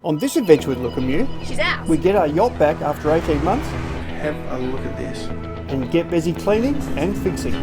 On this adventure with Lukim Yu, She's out. we get our yacht back after 18 months Have a look at this. and get busy cleaning and fixing.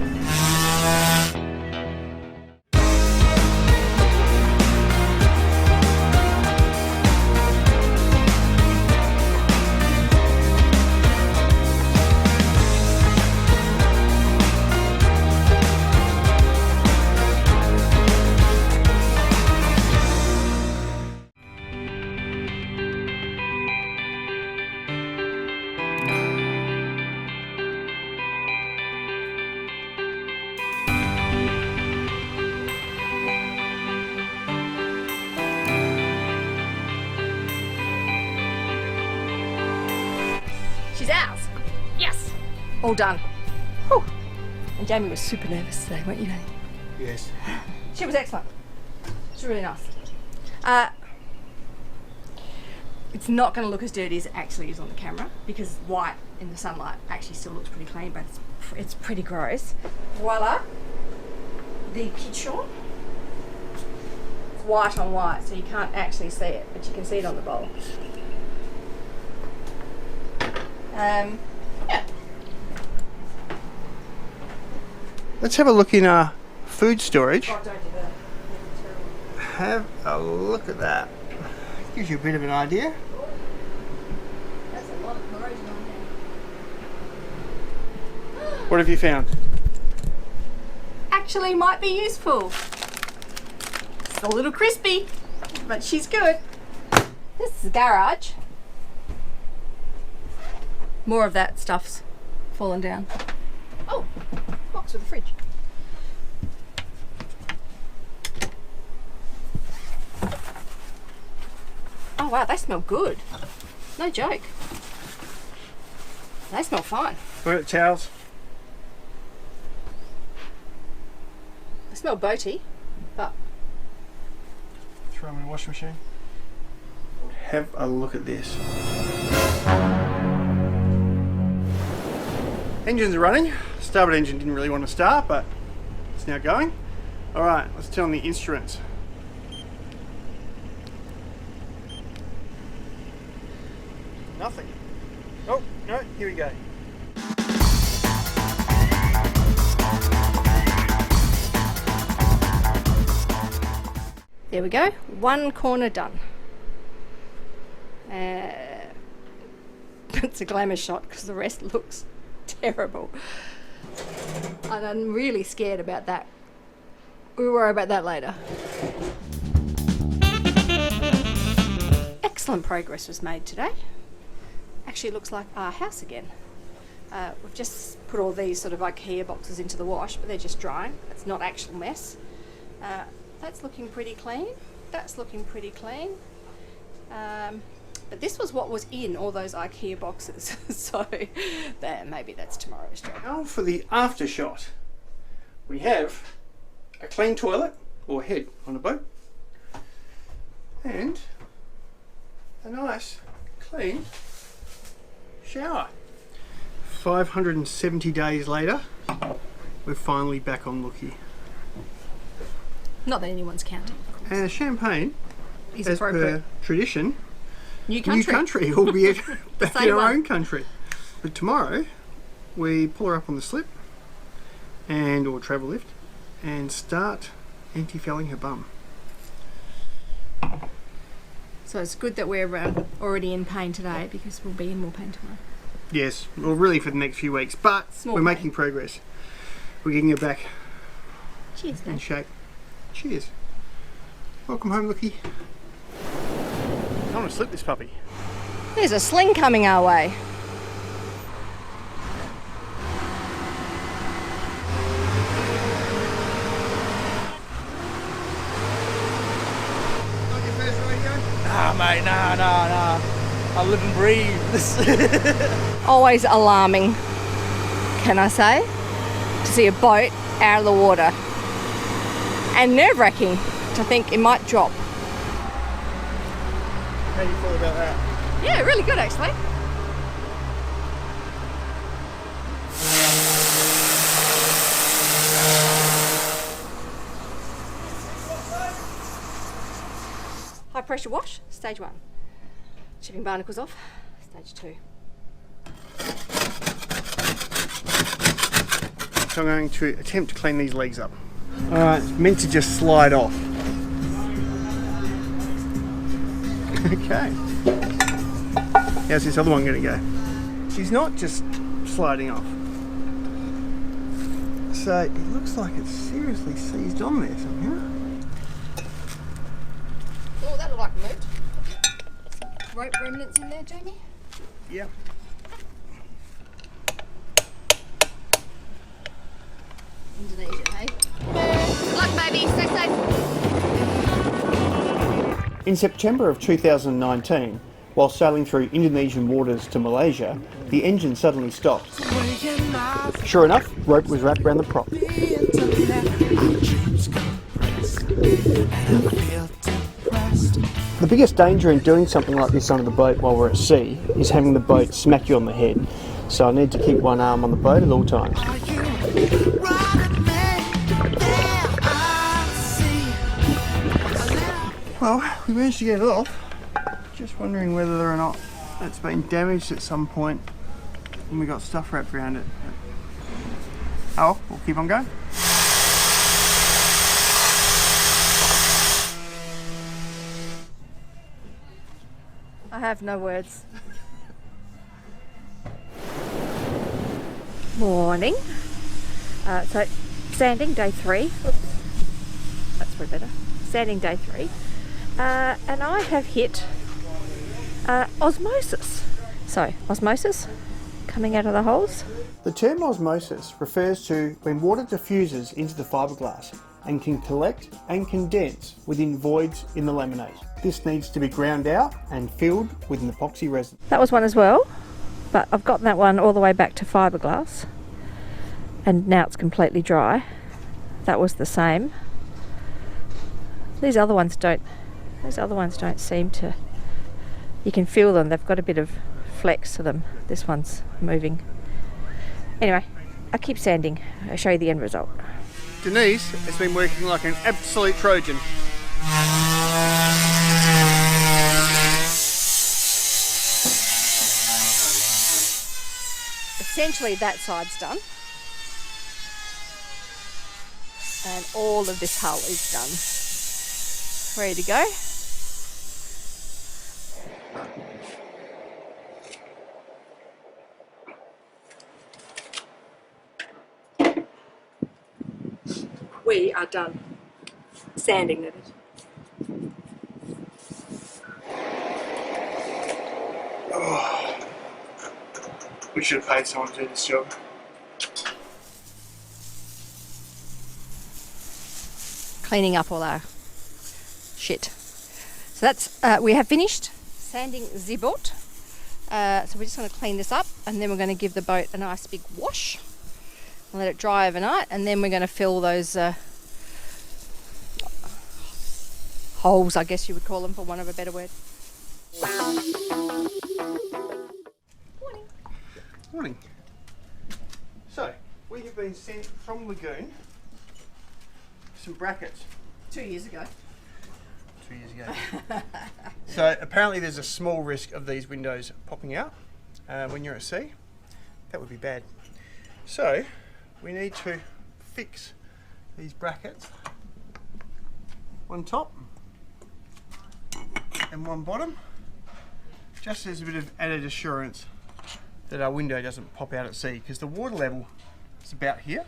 She's ours. Yes. All done. Whew. And Jamie was super nervous today, weren't you, Jamie? Yes. She was excellent. She's really nice. It's not going to look as dirty as it actually is on the camera because white in the sunlight actually still looks pretty clean, but it's pretty gross. Voila. The kitchen. It's white on white, so you can't actually see it, but you can see it on the bowl. Yeah. Let's have a look in our food storage. Oh, don't do that. That's terrible. Have a look at that. Gives you a bit of an idea. That's a lot of corrosion on there. What have you found? Actually might be useful. It's a little crispy, but she's good. This is the garage. More of that stuff's fallen down. Oh, box with a fridge. Oh wow, they smell good. No joke. They smell fine. Toilet towels. They smell boaty, but Throw them in the washing machine. Have a look at this. Engines are running. Starboard engine didn't really want to start, but it's now going. Alright, let's turn on the instruments. Nothing. Oh, no, here we go. there we go. One corner done. It's a glamour shot because the rest looks terrible. And I'm really scared about that. We'll worry about that later. Excellent progress was made today. Actually, it looks like our house again. We've just put all these sort of IKEA boxes into the wash, but they're just drying. It's not actual mess. That's looking pretty clean. That's looking pretty clean. But this was what was in all those IKEA boxes. So maybe that's tomorrow's job. Now for the after shot. We have a clean toilet or head on a boat and a nice clean shower. 570 days later, we're finally back on Luki. Not that anyone's counting, of course. And champagne, Is as per appropriate. tradition, New country. albeit back Same in our one. own country. But tomorrow, we pull her up on the slip or travel lift and start anti-fouling her bum. So it's good that we're already in pain today because we'll be in more pain tomorrow. Yes, well really for the next few weeks, but Small we're pain. making progress. We're getting her back Cheers, in Dad. shape. Cheers. Welcome home, Luki. I'm gonna slip this puppy. There's a sling coming our way. Not your first rodeo? Nah, mate, nah. I live and breathe this. Always alarming, can I say, to see a boat out of the water. And nerve-wracking to think it might drop. How do you feel about that? Yeah, really good actually. High pressure wash, stage 1. Shipping barnacles off, stage 2. So I'm going to attempt to clean these legs up. Alright, it's meant to just slide off. Okay. How's this other one going to go? She's not just sliding off. So it looks like it's seriously seized on there somehow. Oh, that looked like it moved. Rope remnants in there, Jamie? Yep. Indonesia, hey? Good luck, baby. Stay safe. In September of 2019, while sailing through Indonesian waters to Malaysia, the engine suddenly stopped. Sure enough, rope was wrapped around the prop. The biggest danger in doing something like this under the boat while we're at sea is having the boat smack you on the head. So I need to keep one arm on the boat at all times. Well, we managed to get it off. Just wondering whether or not it's been damaged at some point and we got stuff wrapped around it. Oh, we'll keep on going. I have no words. Morning. So, sanding day 3. Oops. That's probably better. Sanding day 3. And I have hit osmosis. So, osmosis coming out of the holes. The term osmosis refers to when water diffuses into the fiberglass and can collect and condense within voids in the laminate. This needs to be ground out and filled with an epoxy resin. That was one as well, but I've gotten that one all the way back to fiberglass and now it's completely dry. That was the same. These other ones don't seem to, you can feel them, they've got a bit of flex to them. This one's moving. Anyway, I keep sanding. I'll show you the end result. Denise has been working like an absolute Trojan. Essentially that side's done. And all of this hull is done. Ready to go. We are done sanding it. Oh, we should have paid someone to do this job. Cleaning up all our shit. So that's, we have finished sanding the boat. So we're just going to clean this up and then we're going to give the boat a nice big wash. Let it dry overnight and then we're going to fill those holes, I guess you would call them for want of a better word. Morning. Morning. So, we have been sent from Lagoon some brackets. 2 years ago. 2 years ago. So apparently there's a small risk of these windows popping out when you're at sea. That would be bad. So we need to fix these brackets, one top and one bottom, just as a bit of added assurance that our window doesn't pop out at sea, because the water level is about here,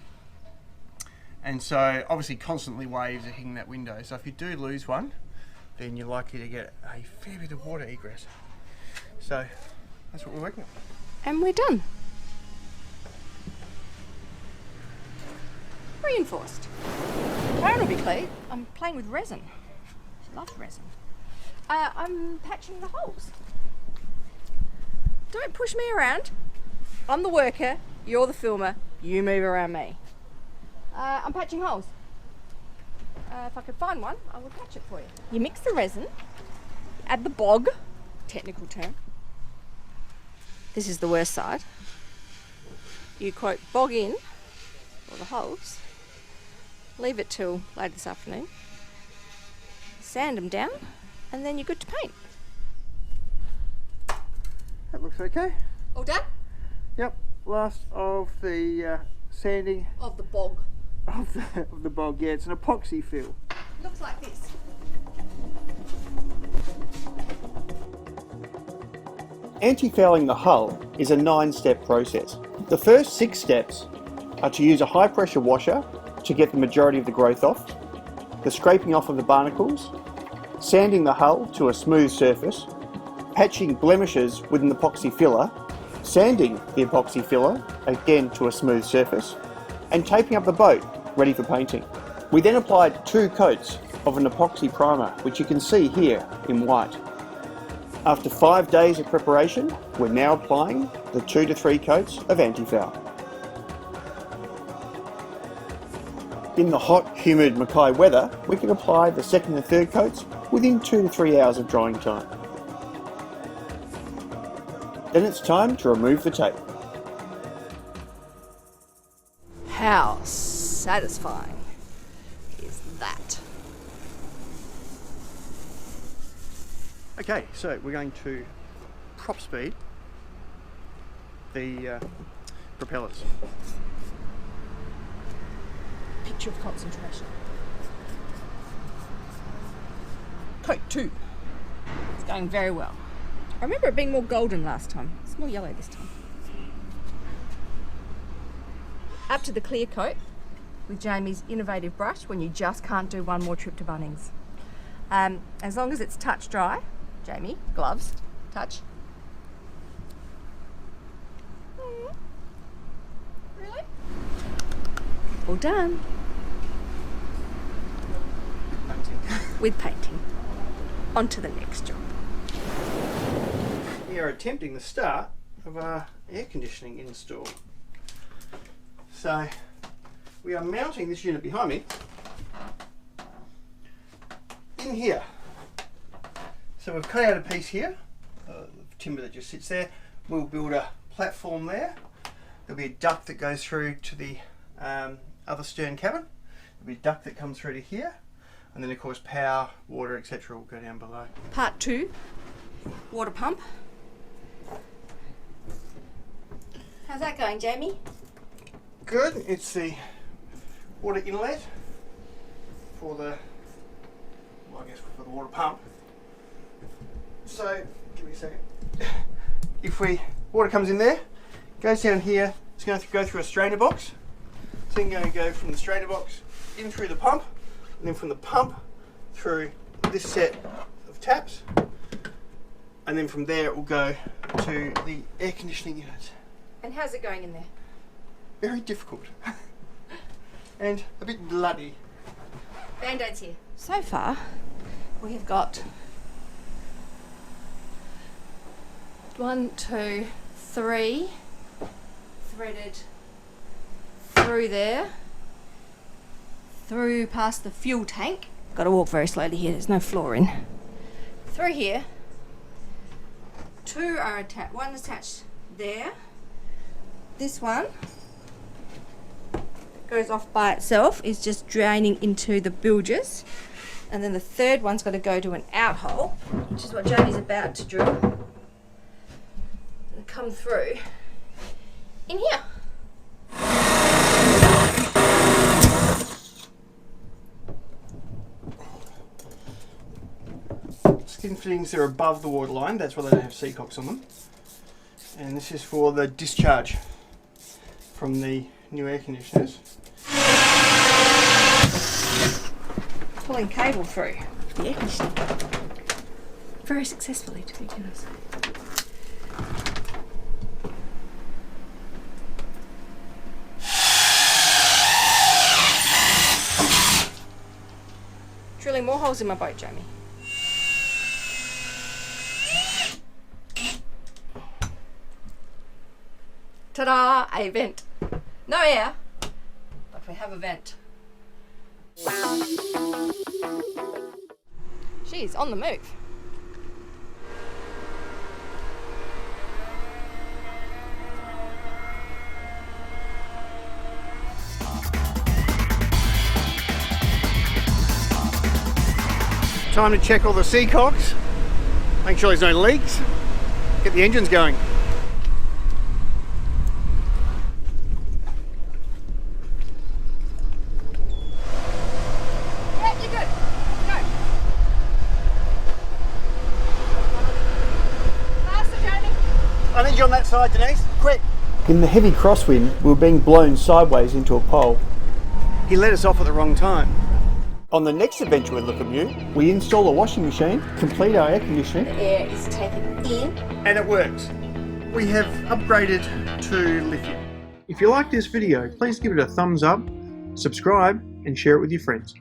and so obviously constantly waves are hitting that window, so if you do lose one then you're likely to get a fair bit of water egress. So that's what we're working on. And we're done. Reinforced. Karen will be clear. I'm playing with resin. She loves resin. I'm patching the holes. Don't push me around. I'm the worker, you're the filmer, you move around me. I'm patching holes. If I could find one, I would patch it for you. You mix the resin, add the bog, technical term. This is the worst side. You quote bog in all the holes, leave it till later this afternoon, sand them down, and then you're good to paint. looks okay. All done? Yep, last of the sanding Of the bog. of the bog. Yeah, it's an epoxy fill. Looks like this. Anti-fouling the hull is a 9-step process. The first 6 steps are to use a high pressure washer to get the majority of the growth off, the scraping off of the barnacles, sanding the hull to a smooth surface, patching blemishes with an epoxy filler, sanding the epoxy filler again to a smooth surface, and taping up the boat ready for painting. We then applied 2 coats of an epoxy primer, which you can see here in white. After 5 days of preparation, we're now applying the 2 to 3 coats of anti-foul. In the hot, humid Mackay weather, we can apply the 2nd and 3rd coats within 2 to 3 hours of drying time. Then it's time to remove the tape. How satisfying is that? Okay, so we're going to prop speed the propellers. Picture of concentration. Coat 2. It's going very well. I remember it being more golden last time. It's more yellow this time. Up to the clear coat with Jamie's innovative brush when you just can't do one more trip to Bunnings. As long as it's touch dry, Jamie, gloves, touch. Really? All done. With painting. On to the next job. We are attempting the start of our air conditioning install. So we are mounting this unit behind me in here. So we've cut out a piece here, timber that just sits there. We'll build a platform there. There'll be a duct that goes through to the other stern cabin. There'll be a duct that comes through to here. And then of course power, water, etc. will go down below. Part 2, water pump. How's that going, Jamie? Good. It's the water inlet for the, well, I guess for the water pump. So, give me a second. If water comes in there, goes down here, it's going to go through a strainer box. So then going to go from the strainer box in through the pump, and then from the pump through this set of taps, and then from there it will go to the air conditioning unit. And how's it going in there? Very difficult and a bit bloody. Band-aids here. So far, we have got 1, 2, 3 threaded through there, through past the fuel tank. Got to walk very slowly here, there's no flooring. Through here, 2 are attached, 1 is attached there. This one goes off by itself, is just draining into the bilges. And then the 3rd one's got to go to an out hole, which is what Jamie's about to drill. And come through in here. Skin fittings are above the water line, that's why they don't have seacocks on them. And this is for the discharge from the new air conditioners. Pulling cable through the air conditioning. Very successfully, to be honest. Drilling more holes in my boat, Jamie. Ta-da! A vent. No air, but we have a vent. She's on the move. Time to check all the seacocks, make sure there's no leaks, get the engines going. Change on that side, Denise, quick. In the heavy crosswind, we were being blown sideways into a pole. He let us off at the wrong time. On the next adventure with Lukimyu, we install a washing machine, complete our air conditioning. The air is taken in. And it works. We have upgraded to Lithium. If you like this video, please give it a thumbs up, subscribe, and share it with your friends.